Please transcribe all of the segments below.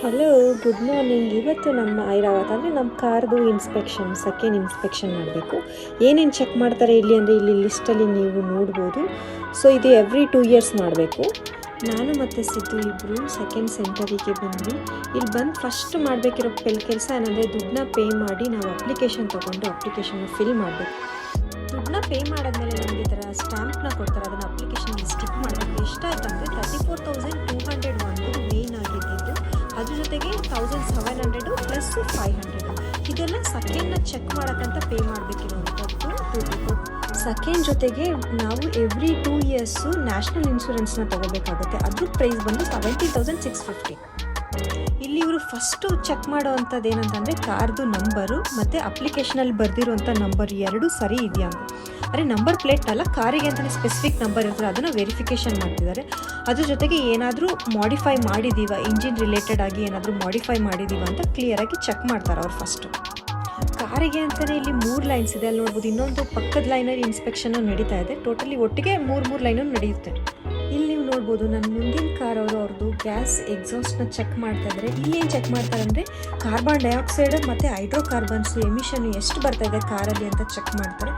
Hello, good morning. ಇವತ್ತು ನಮ್ಮ ಐರಾವತ್ ಅಂದರೆ ನಮ್ಮ ಕಾರ್ದು ಇನ್ಸ್ಪೆಕ್ಷನ್, ಸೆಕೆಂಡ್ ಇನ್ಸ್ಪೆಕ್ಷನ್ ಮಾಡಬೇಕು. ಏನೇನು ಚೆಕ್ ಮಾಡ್ತಾರೆ ಇಲ್ಲಿ ಅಂದರೆ ಇಲ್ಲಿ ಲಿಸ್ಟಲ್ಲಿ ನೀವು ನೋಡ್ಬೋದು. ಸೊ ಇದು ಎವ್ರಿ 2 years ಮಾಡಬೇಕು. ನಾನು ಮತ್ತು ಸಿದ್ದು ಇಬ್ಬರು ಸೆಕೆಂಡ್ ಸೆಂಟರಿಗೆ ಬಂದ್ವಿ. ಇಲ್ಲಿ ಬಂದು ಫಸ್ಟ್ ಮಾಡಬೇಕಿರೋ ಕೆಲಸ ಏನಂದರೆ ದುಡ್ಡನ್ನ ಪೇ ಮಾಡಿ ನಾವು ಅಪ್ಲಿಕೇಶನ್ ತೊಗೊಂಡು ಅಪ್ಲಿಕೇಶನ್ನ ಫಿಲ್ ಮಾಡಬೇಕು. ದುಡ್ಡನ್ನ ಪೇ ಮಾಡಾದ್ಮೇಲೆ ನಮಗೆ ಈ ಥರ ಸ್ಟ್ಯಾಂಪ್ನ ಕೊಡ್ತಾರೆ, ಅದನ್ನು ಅಪ್ಲಿಕೇಶನ್ಗೆ ಸ್ಟಿಕ್ ಮಾಡಬೇಕು. ಎಷ್ಟಾಯ್ತು ಅಂದರೆ 34,200 ಒಂದು ಮೇಯ್ನ್ ಆಗಿದ್ದು, ಅದ್ರ ಜೊತೆಗೆ 1,700 ಪ್ಲಸ್ 500 ಇದೆಲ್ಲ ಸೆಕೆಂಡ್ನ ಚೆಕ್ ಮಾಡೋಕ್ಕಂತ ಪೇ ಮಾಡಬೇಕಿರೋವಂಥದ್ದು ದುಡ್ಡು. ಸೆಕೆಂಡ್ ಜೊತೆಗೆ ನಾವು ಎವ್ರಿ 2 years ನ್ಯಾಷನಲ್ ಇನ್ಶೂರೆನ್ಸ್ನ ತೊಗೋಬೇಕಾಗುತ್ತೆ. ಅದ್ರ ಪ್ರೈಸ್ ಬಂದು 70,650. ಇಲ್ಲಿ ಇವರು ಫಸ್ಟು ಚೆಕ್ ಮಾಡೋ ಅಂಥದ್ದು ಏನಂತಂದರೆ ಕಾರ್ದು ನಂಬರು ಮತ್ತು ಅಪ್ಲಿಕೇಶನಲ್ಲಿ ಬರೆದಿರುವಂಥ ನಂಬರ್ ಎರಡೂ ಸರಿ ಇದೆಯಾ ಅಂತ. ಅಂದರೆ ನಂಬರ್ ಪ್ಲೇಟ್ ಅಲ್ಲ, ಕಾರಿಗೆ ಅಂತಲೇ ಸ್ಪೆಸಿಫಿಕ್ ನಂಬರ್ ಇರ್ತದೆ, ಅದನ್ನು ವೆರಿಫಿಕೇಷನ್ ಮಾಡ್ತಿದ್ದಾರೆ. ಅದ್ರ ಜೊತೆಗೆ ಏನಾದರೂ ಮಾಡಿಫೈ ಮಾಡಿದ್ದೀವ, ಇಂಜಿನ್ ರಿಲೇಟೆಡ್ ಆಗಿ ಏನಾದರೂ ಮಾಡಿಫೈ ಮಾಡಿದ್ದೀವ ಅಂತ ಕ್ಲಿಯರಾಗಿ ಚೆಕ್ ಮಾಡ್ತಾರೆ ಅವ್ರು ಫಸ್ಟು. ಕಾರಿಗೆ ಅಂತಲೇ ಇಲ್ಲಿ 3 ಲೈನ್ಸ್ ಇದೆ, ಅಲ್ಲಿ ನೋಡ್ಬೋದು. ಇನ್ನೊಂದು ಪಕ್ಕದ ಲೈನಲ್ಲಿ ಇನ್ಸ್ಪೆಕ್ಷನ್ನು ನಡೀತಾ ಇದೆ. ಟೋಟಲಿ ಒಟ್ಟಿಗೆ 3 ಲೈನು ನಡೆಯುತ್ತೆ. ಇಲ್ಲಿ ನೀವು ನೋಡ್ಬೋದು, ನನ್ನ ಮುಂದಿನ ಕಾರ್ ಅವ್ರದ್ದು ಗ್ಯಾಸ್ ಎಕ್ಸಾಸ್ಟ್ನ ಚೆಕ್ ಮಾಡ್ತಾ ಇದ್ದಾರೆ. ಇಲ್ಲಿ ಏನು ಚೆಕ್ ಮಾಡ್ತಾರೆ ಅಂದರೆ ಕಾರ್ಬನ್ ಡೈಆಕ್ಸೈಡ್ ಮತ್ತು ಹೈಡ್ರೋಕಾರ್ಬನ್ಸು ಎಮಿಷನ್ ಎಷ್ಟು ಬರ್ತಾ ಇದೆ ಕಾರಲ್ಲಿ ಅಂತ ಚೆಕ್ ಮಾಡ್ತಾರೆ.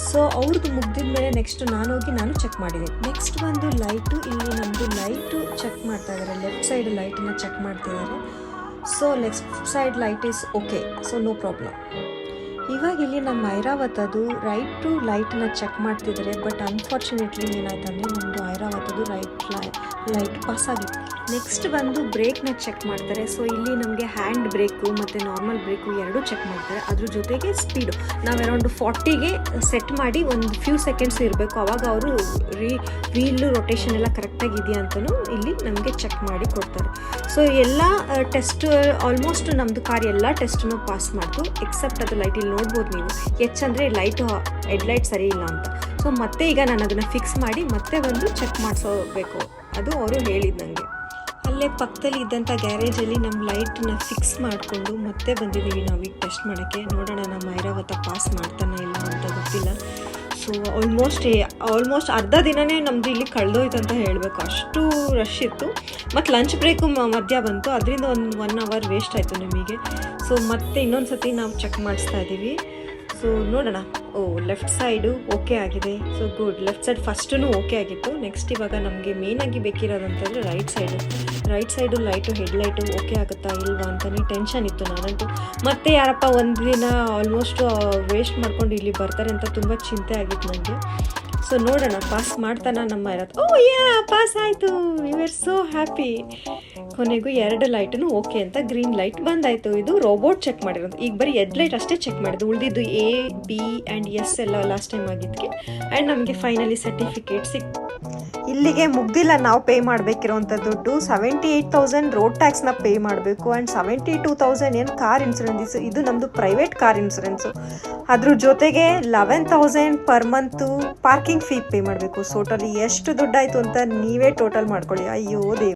ಸೊ ಅವ್ರದ್ದು ಮುಗ್ದಿದ ಮೇಲೆ ನೆಕ್ಸ್ಟ್ ನಾನು ಚೆಕ್ ಮಾಡಿದ್ದೀನಿ. ನೆಕ್ಸ್ಟ್ ಬಂದು ಲೈಟು. ಇಲ್ಲಿ ನಮ್ಮದು ಲೈಟು ಚೆಕ್ ಮಾಡ್ತಾ ಇದ್ದಾರೆ, ಲೆಫ್ಟ್ ಸೈಡ್ ಲೈಟನ್ನು ಚೆಕ್ ಮಾಡ್ತಿದ್ದಾರೆ. So left side light is okay, so no problem. ಇವಾಗ ಇಲ್ಲಿ ನಮ್ಮ ಐರಾವತದು ರೈಟು ಲೈಟನ್ನ ಚೆಕ್ ಮಾಡ್ತಿದ್ದಾರೆ. ಬಟ್ ಅನ್ಫಾರ್ಚುನೇಟ್ಲಿ ಏನಾಯ್ತು ಅಂದರೆ ನಮ್ಮದು ಐರಾವತದು ಲೈಟ್ ಪಾಸ್ ಆಗಿತ್ತು. ನೆಕ್ಸ್ಟ್ ಬಂದು ಬ್ರೇಕ್ನ ಚೆಕ್ ಮಾಡ್ತಾರೆ. ಸೊ ಇಲ್ಲಿ ನಮಗೆ ಹ್ಯಾಂಡ್ ಬ್ರೇಕು ಮತ್ತು ನಾರ್ಮಲ್ ಬ್ರೇಕು ಎರಡೂ ಚೆಕ್ ಮಾಡ್ತಾರೆ. ಅದ್ರ ಜೊತೆಗೆ ಸ್ಪೀಡು ನಾವು ಅರೌಂಡ್ 40ಗೆ ಸೆಟ್ ಮಾಡಿ ಒಂದು ಫ್ಯೂ ಸೆಕೆಂಡ್ಸ್ ಇರಬೇಕು. ಆವಾಗ ಅವರು ವೀಲು ರೊಟೇಷನ್ ಎಲ್ಲ ಕರೆಕ್ಟಾಗಿ ಇದೆಯಾ ಅಂತಲೂ ಇಲ್ಲಿ ನಮಗೆ ಚೆಕ್ ಮಾಡಿ ಕೊಡ್ತಾರೆ. ಸೊ ಎಲ್ಲ ಟೆಸ್ಟ್ ಆಲ್ಮೋಸ್ಟ್ ನಮ್ಮದು ಕಾರ್ ಎಲ್ಲ ಟೆಸ್ಟನ್ನು ಪಾಸ್ ಮಾಡ್ತು, ಎಕ್ಸೆಪ್ಟ್ ಅದು ಲೈಟ್. ಇಲ್ಲಿ ನೋಡ್ಬೋದು ನೀವು, ಅಂದರೆ ಲೈಟು ಹೆಡ್ಲೈಟ್ ಸರಿ ಇಲ್ಲ ಅಂತ. ಸೊ ಮತ್ತೆ ಈಗ ನಾನು ಅದನ್ನು ಫಿಕ್ಸ್ ಮಾಡಿ ಮತ್ತೆ ಬಂದು ಚೆಕ್ ಮಾಡಿಸೋಬೇಕು, ಅದು ಅವರು ಹೇಳಿದ್ದು ನನಗೆ. ಅಲ್ಲೇ ಪಕ್ಕದಲ್ಲಿ ಇದ್ದಂಥ ಗ್ಯಾರೇಜಲ್ಲಿ ನಮ್ಮ ಲೈಟನ್ನ ಫಿಕ್ಸ್ ಮಾಡಿಕೊಂಡು ಮತ್ತೆ ಬಂದಿದ್ದೀವಿ ನಾವೀಗ ಟೆಸ್ಟ್ ಮಾಡೋಕ್ಕೆ. ನೋಡೋಣ ನಮ್ಮ ಐರಾವತ ಪಾಸ್ ಮಾಡ್ತಾನೆ ಇಲ್ಲ ಅಂತ ಗೊತ್ತಿಲ್ಲ. ಸೊ ಆಲ್ಮೋಸ್ಟ್ ಅರ್ಧ ದಿನವೇ ನಮ್ಮದು ಇಲ್ಲಿ ಕಳೆದೋಯ್ತು ಅಂತ ಹೇಳಬೇಕು, ಅಷ್ಟು ರಶ್ ಇತ್ತು. ಮತ್ತು ಲಂಚ್ ಬ್ರೇಕು ಮಧ್ಯ ಬಂತು, ಅದರಿಂದ ಒಂದು 1 hour ವೇಸ್ಟ್ ಆಯಿತು ನಮಗೆ. ಸೊ ಮತ್ತೆ ಇನ್ನೊಂದು ಸತಿ ನಾವು ಚೆಕ್ ಮಾಡಿಸ್ತಾ ಇದ್ದೀವಿ. ಸೊ ನೋಡೋಣ. ಲೆಫ್ಟ್ ಸೈಡು ಓಕೆ ಆಗಿದೆ. So good, left side first okay ಆಗಿತ್ತು. ನೆಕ್ಸ್ಟ್ ಇವಾಗ ನಮಗೆ ಮೇಯ್ನಾಗಿ ಬೇಕಿರೋದಂತಂದರೆ right side light headlight okay ಆಗುತ್ತಾ ಇಲ್ವಾ ಅಂತಲೇ ಟೆನ್ಷನ್ ಇತ್ತು ನಾನಂತೂ. ಮತ್ತೆ ಯಾರಪ್ಪ ಒಂದು ದಿನ ಆಲ್ಮೋಸ್ಟು ವೇಸ್ಟ್ ಮಾಡ್ಕೊಂಡು ಇಲ್ಲಿ ಬರ್ತಾರೆ ಅಂತ ತುಂಬ ಚಿಂತೆ ಆಗಿತ್ತು ನನಗೆ. ಸೊ ನೋಡೋಣ ಪಾಸ್ ಮಾಡ್ತಾನೆ ನಮ್ಮ ಇರತ್ತೆ. ಪಾಸ್ ಆಯಿತು, ವಿ ಆರ್ ಸೋ ಹ್ಯಾಪಿ. ಕೊನೆಗೂ 2 ಲೈಟೂ ಓಕೆ ಅಂತ ಗ್ರೀನ್ ಲೈಟ್ ಬಂದಾಯಿತು. ಇದು ರೋಬೋಟ್ ಚೆಕ್ ಮಾಡಿರೋದು. ಈಗ ಬರೀ ಲೈಟ್ ಅಷ್ಟೇ ಚೆಕ್ ಮಾಡಿದ್ದು, ಉಳಿದಿದ್ದು A, B ಆ್ಯಂಡ್ S ಎಲ್ಲ ಲಾಸ್ಟ್ ಟೈಮ್ ಆಗಿದ್ದಕ್ಕೆ. ಆ್ಯಂಡ್ ನಮಗೆ ಫೈನಲಿ ಸರ್ಟಿಫಿಕೇಟ್ ಸಿಕ್ತು. ಇಲ್ಲಿಗೆ ಮುಗ್ದಿಲ್ಲ ನಾವು ಪೇ ಮಾಡಬೇಕಿರೋವಂಥ ದುಡ್ಡು. 78,000 ರೋಡ್ ಟ್ಯಾಕ್ಸ್ನ ಪೇ ಮಾಡಬೇಕು ಆ್ಯಂಡ್ 72,000 ಏನು ಕಾರ್ ಇನ್ಸೂರೆನ್ಸ್. ಇದು ನಮ್ಮದು ಪ್ರೈವೇಟ್ ಕಾರ್ ಇನ್ಸೂರೆನ್ಸು. ಅದ್ರ ಜೊತೆಗೆ 11,000 per month parking fee pay ಮಾಡಬೇಕು. ಸೊ ಟೋಟಲಿ ಎಷ್ಟು ದುಡ್ಡಾಯಿತು ಅಂತ ನೀವೇ ಟೋಟಲ್ ಮಾಡ್ಕೊಳ್ಳಿ. ಅಯ್ಯೋ ದೇವ್.